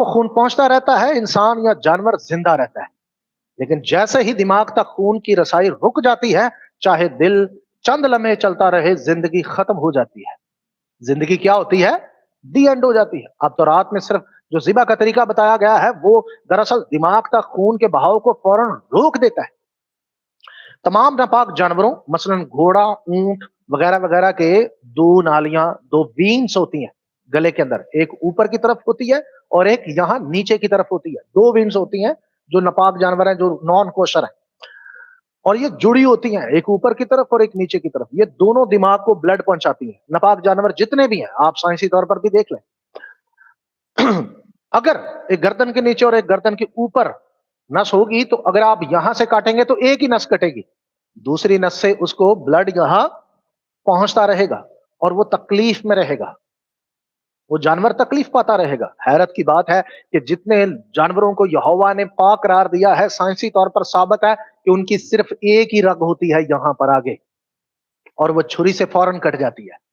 خون پہنچتا رہتا ہے، انسان یا جانور زندہ رہتا ہے، لیکن جیسے ہی دماغ تک خون کی رسائی رک جاتی ہے، چاہے دل چند لمحے چلتا رہے، زندگی ختم ہو جاتی ہے۔ زندگی کیا ہوتی ہے؟ دی اینڈ ہو جاتی ہے۔ اب تو رات میں صرف جو ذبح کا طریقہ بتایا گیا ہے وہ دراصل دماغ تک خون کے بہاؤ کو فوراً روک دیتا ہے۔ تمام ناپاک جانوروں مثلا گھوڑا، اونٹ وغیرہ وغیرہ کے دو نالیاں، دو وینس ہوتی ہیں گلے کے اندر، ایک اوپر کی طرف ہوتی ہے اور ایک یہاں نیچے کی طرف ہوتی ہے۔ دو وینس ہوتی ہیں جو ناپاک جانور ہیں، جو نان کوشر ہیں، اور یہ جڑی ہوتی ہیں ایک اوپر کی طرف اور ایک نیچے کی طرف۔ یہ دونوں دماغ کو بلڈ پہنچاتی ہیں۔ ناپاک جانور جتنے بھی ہیں، آپ سائنسی طور پر بھی دیکھ لیں، اگر ایک گردن کے نیچے اور ایک گردن کے اوپر نس ہوگی تو اگر آپ یہاں سے کاٹیں گے تو ایک ہی نس کٹے گی، دوسری نس سے اس کو بلڈ یہاں پہنچتا رہے گا اور وہ تکلیف میں رہے گا، وہ جانور تکلیف پاتا رہے گا۔ حیرت کی بات ہے کہ جتنے جانوروں کو یہوہ نے پاک قرار دیا ہے، سائنسی طور پر ثابت ہے کہ ان کی صرف ایک ہی رگ ہوتی ہے یہاں پر آگے، اور وہ چھری سے فوراً کٹ جاتی ہے۔